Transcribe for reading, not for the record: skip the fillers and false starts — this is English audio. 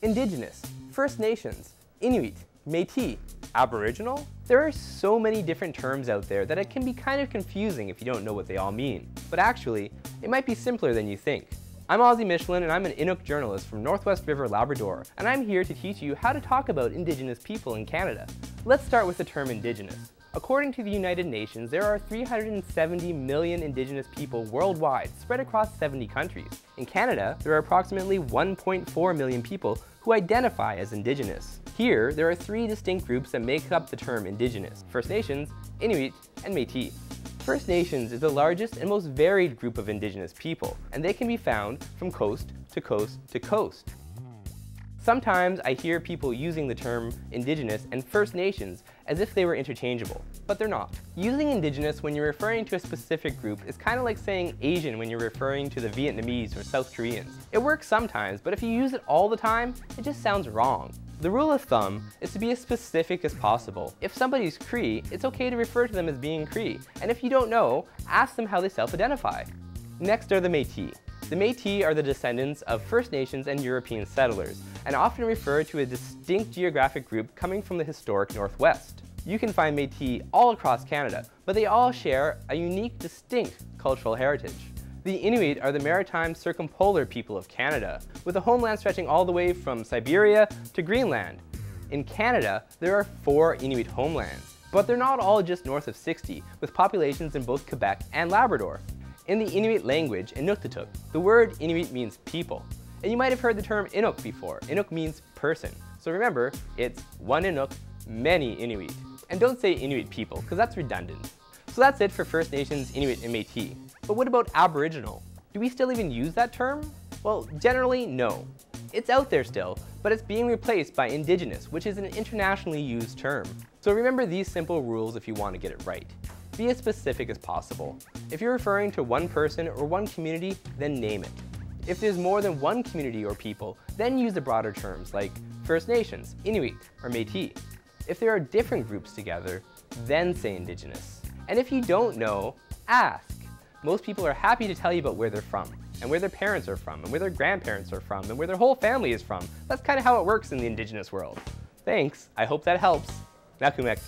Indigenous, First Nations, Inuit, Métis, Aboriginal. There are so many different terms out there that it can be kind of confusing if you don't know what they all mean. But actually, it might be simpler than you think. I'm Ozzy Michelin and I'm an Inuk journalist from Northwest River, Labrador, and I'm here to teach you how to talk about Indigenous people in Canada. Let's start with the term Indigenous. According to the United Nations, there are 370 million Indigenous people worldwide, spread across 70 countries. In Canada, there are approximately 1.4 million people who identify as Indigenous. Here, there are three distinct groups that make up the term Indigenous: First Nations, Inuit, and Métis. First Nations is the largest and most varied group of Indigenous people, and they can be found from coast to coast to coast. Sometimes I hear people using the term Indigenous and First Nations as if they were interchangeable, but they're not. Using Indigenous when you're referring to a specific group is kind of like saying Asian when you're referring to the Vietnamese or South Koreans. It works sometimes, but if you use it all the time, it just sounds wrong. The rule of thumb is to be as specific as possible. If somebody's Cree, it's okay to refer to them as being Cree, and if you don't know, ask them how they self-identify. Next are the Métis. The Métis are the descendants of First Nations and European settlers, and often refer to a distinct geographic group coming from the historic Northwest. You can find Métis all across Canada, but they all share a unique, distinct cultural heritage. The Inuit are the maritime circumpolar people of Canada, with a homeland stretching all the way from Siberia to Greenland. In Canada, there are 4 Inuit homelands, but they're not all just north of 60, with populations in both Quebec and Labrador. In the Inuit language, Inuktitut, the word Inuit means people. And you might have heard the term Inuk before. Inuk means person. So remember, it's one Inuk, many Inuit. And don't say Inuit people, because that's redundant. So that's it for First Nations, Inuit, and Métis. But what about Aboriginal? Do we still even use that term? Well, generally, no. It's out there still, but it's being replaced by Indigenous, which is an internationally used term. So remember these simple rules if you want to get it right. Be as specific as possible. If you're referring to one person or one community, then name it. If there's more than one community or people, then use the broader terms like First Nations, Inuit, or Métis. If there are different groups together, then say Indigenous. And if you don't know, ask. Most people are happy to tell you about where they're from, and where their parents are from, and where their grandparents are from, and where their whole family is from. That's kind of how it works in the Indigenous world. Thanks, I hope that helps. Nakumek.